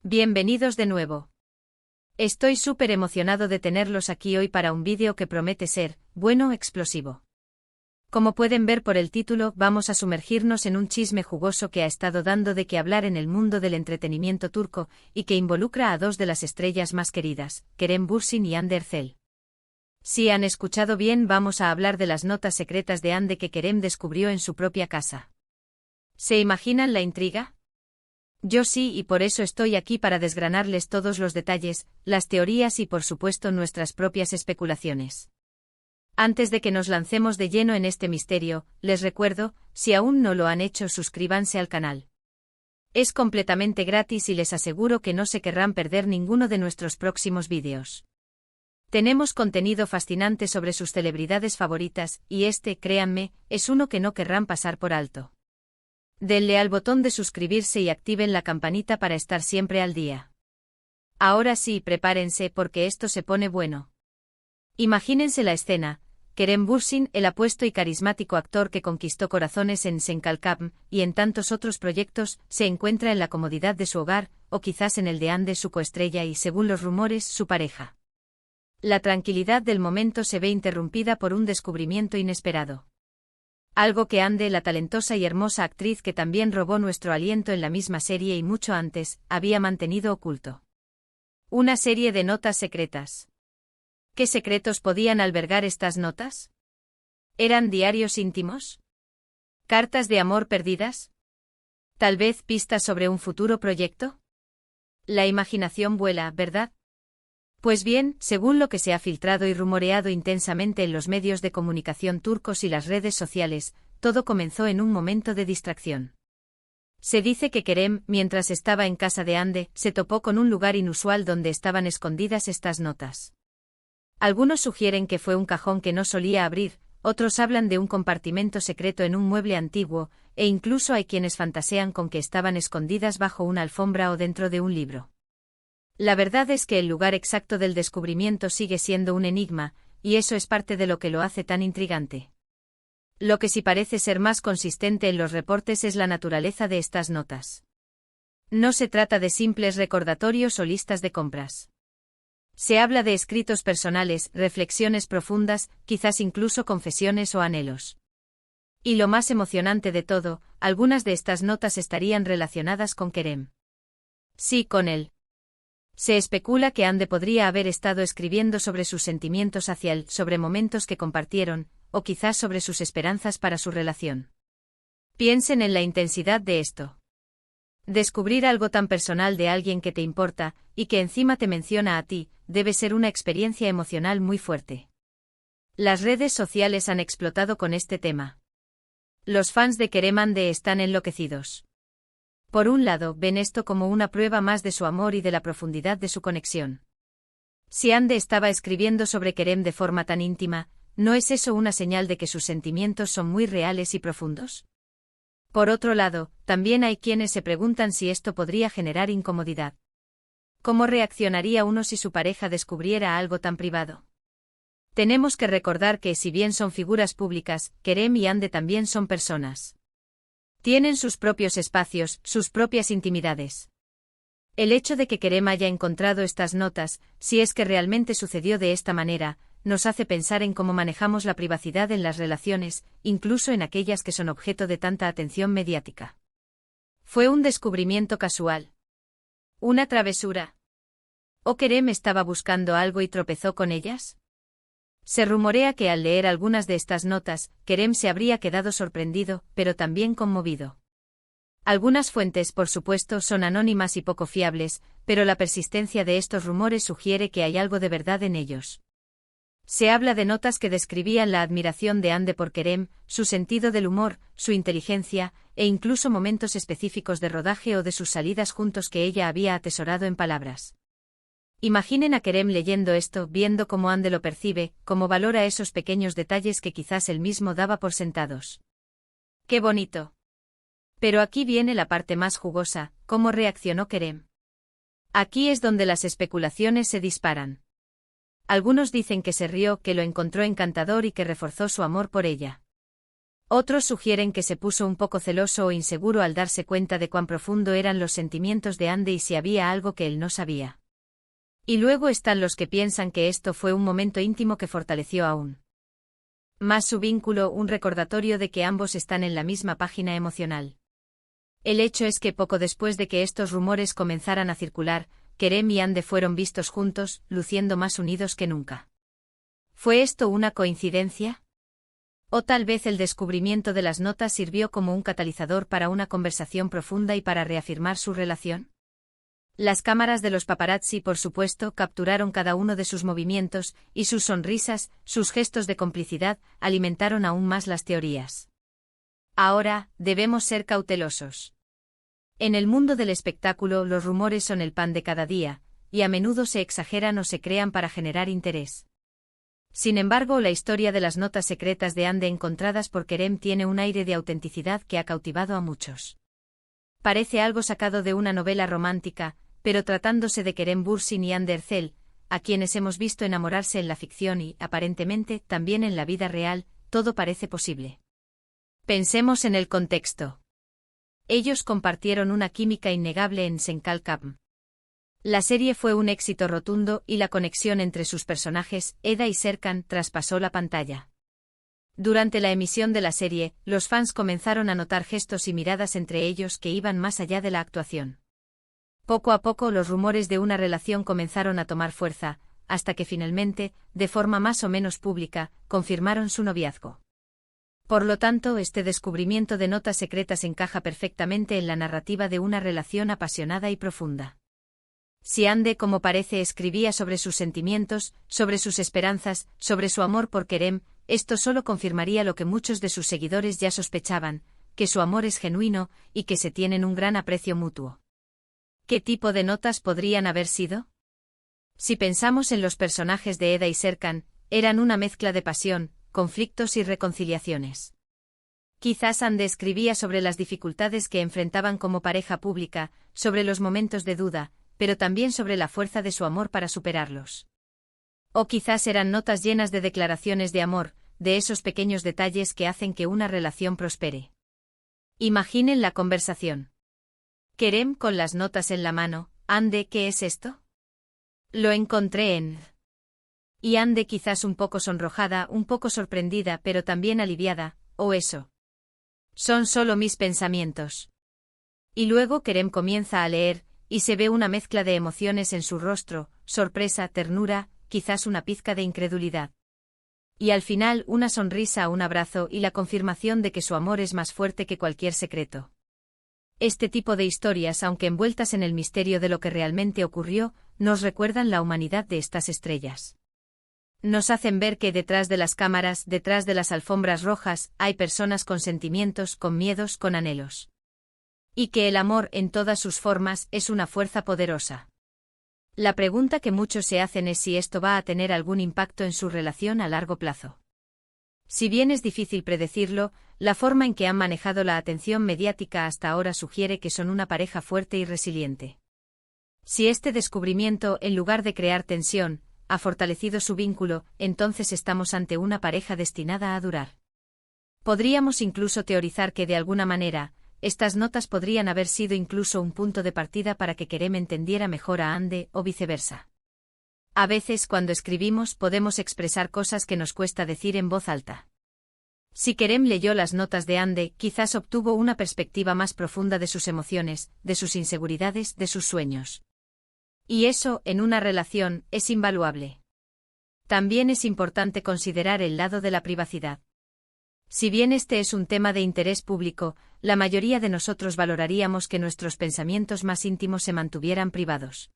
Bienvenidos de nuevo. Estoy súper emocionado de tenerlos aquí hoy para un vídeo que promete ser, bueno, explosivo. Como pueden ver por el título, vamos a sumergirnos en un chisme jugoso que ha estado dando de qué hablar en el mundo del entretenimiento turco, y que involucra a dos de las estrellas más queridas, Kerem Bürsin y Hande Erçel. Si han escuchado bien, vamos a hablar de las notas secretas de Hande que Kerem descubrió en su propia casa. ¿Se imaginan la intriga? Yo sí, y por eso estoy aquí para desgranarles todos los detalles, las teorías y por supuesto nuestras propias especulaciones. Antes de que nos lancemos de lleno en este misterio, les recuerdo, si aún no lo han hecho, suscríbanse al canal. Es completamente gratis y les aseguro que no se querrán perder ninguno de nuestros próximos vídeos. Tenemos contenido fascinante sobre sus celebridades favoritas, y este, créanme, es uno que no querrán pasar por alto. Denle al botón de suscribirse y activen la campanita para estar siempre al día. Ahora sí, prepárense porque esto se pone bueno. Imagínense la escena: Kerem Bürsin, el apuesto y carismático actor que conquistó corazones en Sen Kalkam y en tantos otros proyectos, se encuentra en la comodidad de su hogar, o quizás en el de Hande, su coestrella y, según los rumores, su pareja. La tranquilidad del momento se ve interrumpida por un descubrimiento inesperado. Algo que Hande, la talentosa y hermosa actriz que también robó nuestro aliento en la misma serie y mucho antes, había mantenido oculto. Una serie de notas secretas. ¿Qué secretos podían albergar estas notas? ¿Eran diarios íntimos? ¿Cartas de amor perdidas? ¿Tal vez pistas sobre un futuro proyecto? La imaginación vuela, ¿verdad? Pues bien, según lo que se ha filtrado y rumoreado intensamente en los medios de comunicación turcos y las redes sociales, todo comenzó en un momento de distracción. Se dice que Kerem, mientras estaba en casa de Hande, se topó con un lugar inusual donde estaban escondidas estas notas. Algunos sugieren que fue un cajón que no solía abrir, otros hablan de un compartimento secreto en un mueble antiguo, e incluso hay quienes fantasean con que estaban escondidas bajo una alfombra o dentro de un libro. La verdad es que el lugar exacto del descubrimiento sigue siendo un enigma, y eso es parte de lo que lo hace tan intrigante. Lo que sí parece ser más consistente en los reportes es la naturaleza de estas notas. No se trata de simples recordatorios o listas de compras. Se habla de escritos personales, reflexiones profundas, quizás incluso confesiones o anhelos. Y lo más emocionante de todo, algunas de estas notas estarían relacionadas con Kerem. Sí, con él. Se especula que Hande podría haber estado escribiendo sobre sus sentimientos hacia él, sobre momentos que compartieron, o quizás sobre sus esperanzas para su relación. Piensen en la intensidad de esto. Descubrir algo tan personal de alguien que te importa, y que encima te menciona a ti, debe ser una experiencia emocional muy fuerte. Las redes sociales han explotado con este tema. Los fans de Kerem Hande están enloquecidos. Por un lado, ven esto como una prueba más de su amor y de la profundidad de su conexión. Si Hande estaba escribiendo sobre Kerem de forma tan íntima, ¿no es eso una señal de que sus sentimientos son muy reales y profundos? Por otro lado, también hay quienes se preguntan si esto podría generar incomodidad. ¿Cómo reaccionaría uno si su pareja descubriera algo tan privado? Tenemos que recordar que, si bien son figuras públicas, Kerem y Hande también son personas. Tienen sus propios espacios, sus propias intimidades. El hecho de que Kerem haya encontrado estas notas, si es que realmente sucedió de esta manera, nos hace pensar en cómo manejamos la privacidad en las relaciones, incluso en aquellas que son objeto de tanta atención mediática. ¿Fue un descubrimiento casual? ¿Una travesura? ¿O Kerem estaba buscando algo y tropezó con ellas? Se rumorea que al leer algunas de estas notas, Kerem se habría quedado sorprendido, pero también conmovido. Algunas fuentes, por supuesto, son anónimas y poco fiables, pero la persistencia de estos rumores sugiere que hay algo de verdad en ellos. Se habla de notas que describían la admiración de Hande por Kerem, su sentido del humor, su inteligencia, e incluso momentos específicos de rodaje o de sus salidas juntos que ella había atesorado en palabras. Imaginen a Kerem leyendo esto, viendo cómo Hande lo percibe, cómo valora esos pequeños detalles que quizás él mismo daba por sentados. ¡Qué bonito! Pero aquí viene la parte más jugosa: ¿cómo reaccionó Kerem? Aquí es donde las especulaciones se disparan. Algunos dicen que se rió, que lo encontró encantador y que reforzó su amor por ella. Otros sugieren que se puso un poco celoso o inseguro al darse cuenta de cuán profundo eran los sentimientos de Andy y si había algo que él no sabía. Y luego están los que piensan que esto fue un momento íntimo que fortaleció aún más su vínculo, un recordatorio de que ambos están en la misma página emocional. El hecho es que poco después de que estos rumores comenzaran a circular, Kerem y Ande fueron vistos juntos, luciendo más unidos que nunca. ¿Fue esto una coincidencia? ¿O tal vez el descubrimiento de las notas sirvió como un catalizador para una conversación profunda y para reafirmar su relación? Las cámaras de los paparazzi, por supuesto, capturaron cada uno de sus movimientos, y sus sonrisas, sus gestos de complicidad, alimentaron aún más las teorías. Ahora, debemos ser cautelosos. En el mundo del espectáculo, los rumores son el pan de cada día, y a menudo se exageran o se crean para generar interés. Sin embargo, la historia de las notas secretas de Ande encontradas por Kerem tiene un aire de autenticidad que ha cautivado a muchos. Parece algo sacado de una novela romántica, pero tratándose de Kerem Bürsin y Ande Erçel, a quienes hemos visto enamorarse en la ficción y, aparentemente, también en la vida real, todo parece posible. Pensemos en el contexto. Ellos compartieron una química innegable en Senkal Kapm. La serie fue un éxito rotundo y la conexión entre sus personajes, Eda y Serkan, traspasó la pantalla. Durante la emisión de la serie, los fans comenzaron a notar gestos y miradas entre ellos que iban más allá de la actuación. Poco a poco los rumores de una relación comenzaron a tomar fuerza, hasta que finalmente, de forma más o menos pública, confirmaron su noviazgo. Por lo tanto, este descubrimiento de notas secretas encaja perfectamente en la narrativa de una relación apasionada y profunda. Si Ande, como parece, escribía sobre sus sentimientos, sobre sus esperanzas, sobre su amor por Kerem, esto solo confirmaría lo que muchos de sus seguidores ya sospechaban, que su amor es genuino y que se tienen un gran aprecio mutuo. ¿Qué tipo de notas podrían haber sido? Si pensamos en los personajes de Eda y Serkan, eran una mezcla de pasión, conflictos y reconciliaciones. Quizás Ande escribía sobre las dificultades que enfrentaban como pareja pública, sobre los momentos de duda, pero también sobre la fuerza de su amor para superarlos. O quizás eran notas llenas de declaraciones de amor, de esos pequeños detalles que hacen que una relación prospere. Imaginen la conversación. Kerem con las notas en la mano, Ande, ¿qué es esto? Lo encontré en... Y Ande quizás un poco sonrojada, un poco sorprendida, pero también aliviada, o eso. Son solo mis pensamientos. Y luego Kerem comienza a leer, y se ve una mezcla de emociones en su rostro, sorpresa, ternura, quizás una pizca de incredulidad. Y al final una sonrisa, un abrazo y la confirmación de que su amor es más fuerte que cualquier secreto. Este tipo de historias, aunque envueltas en el misterio de lo que realmente ocurrió, nos recuerdan la humanidad de estas estrellas. Nos hacen ver que detrás de las cámaras, detrás de las alfombras rojas, hay personas con sentimientos, con miedos, con anhelos. Y que el amor, en todas sus formas, es una fuerza poderosa. La pregunta que muchos se hacen es si esto va a tener algún impacto en su relación a largo plazo. Si bien es difícil predecirlo, la forma en que han manejado la atención mediática hasta ahora sugiere que son una pareja fuerte y resiliente. Si este descubrimiento, en lugar de crear tensión, ha fortalecido su vínculo, entonces estamos ante una pareja destinada a durar. Podríamos incluso teorizar que de alguna manera, estas notas podrían haber sido incluso un punto de partida para que Kerem entendiera mejor a Ande, o viceversa. A veces cuando escribimos podemos expresar cosas que nos cuesta decir en voz alta. Si Kerem leyó las notas de Ande, quizás obtuvo una perspectiva más profunda de sus emociones, de sus inseguridades, de sus sueños. Y eso, en una relación, es invaluable. También es importante considerar el lado de la privacidad. Si bien este es un tema de interés público, la mayoría de nosotros valoraríamos que nuestros pensamientos más íntimos se mantuvieran privados.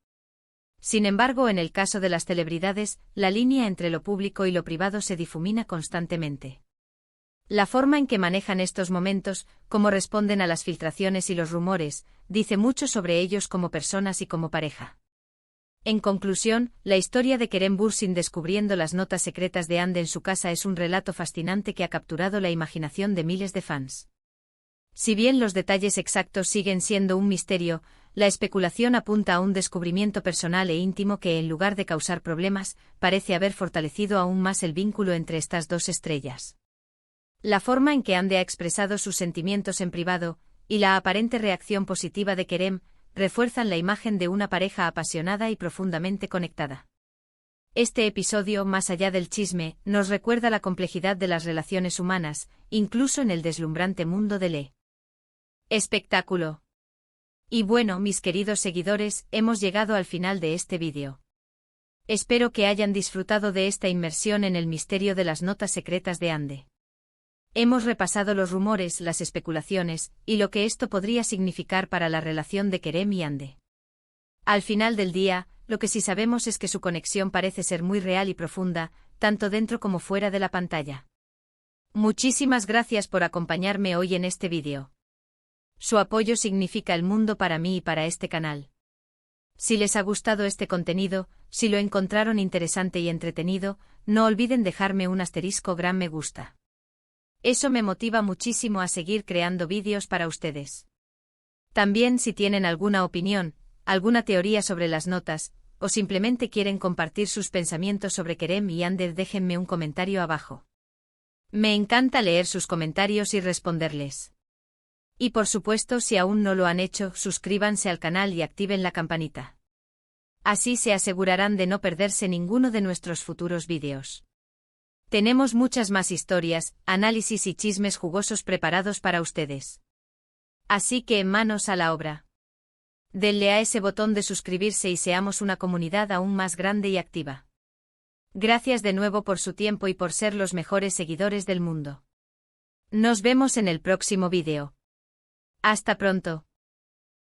Sin embargo, en el caso de las celebridades, la línea entre lo público y lo privado se difumina constantemente. La forma en que manejan estos momentos, cómo responden a las filtraciones y los rumores, dice mucho sobre ellos como personas y como pareja. En conclusión, la historia de Kerem Bürsin descubriendo las notas secretas de Ande en su casa es un relato fascinante que ha capturado la imaginación de miles de fans. Si bien los detalles exactos siguen siendo un misterio, la especulación apunta a un descubrimiento personal e íntimo que, en lugar de causar problemas, parece haber fortalecido aún más el vínculo entre estas dos estrellas. La forma en que Ande ha expresado sus sentimientos en privado, y la aparente reacción positiva de Kerem, refuerzan la imagen de una pareja apasionada y profundamente conectada. Este episodio, más allá del chisme, nos recuerda la complejidad de las relaciones humanas, incluso en el deslumbrante mundo del espectáculo. Y bueno, mis queridos seguidores, hemos llegado al final de este vídeo. Espero que hayan disfrutado de esta inmersión en el misterio de las notas secretas de Ande. Hemos repasado los rumores, las especulaciones, y lo que esto podría significar para la relación de Kerem y Ande. Al final del día, lo que sí sabemos es que su conexión parece ser muy real y profunda, tanto dentro como fuera de la pantalla. Muchísimas gracias por acompañarme hoy en este vídeo. Su apoyo significa el mundo para mí y para este canal. Si les ha gustado este contenido, si lo encontraron interesante y entretenido, no olviden dejarme un gran me gusta. Eso me motiva muchísimo a seguir creando vídeos para ustedes. También si tienen alguna opinión, alguna teoría sobre las notas, o simplemente quieren compartir sus pensamientos sobre Kerem y Ande, déjenme un comentario abajo. Me encanta leer sus comentarios y responderles. Y por supuesto, si aún no lo han hecho, suscríbanse al canal y activen la campanita. Así se asegurarán de no perderse ninguno de nuestros futuros vídeos. Tenemos muchas más historias, análisis y chismes jugosos preparados para ustedes. Así que manos a la obra. Denle a ese botón de suscribirse y seamos una comunidad aún más grande y activa. Gracias de nuevo por su tiempo y por ser los mejores seguidores del mundo. Nos vemos en el próximo vídeo. Hasta pronto.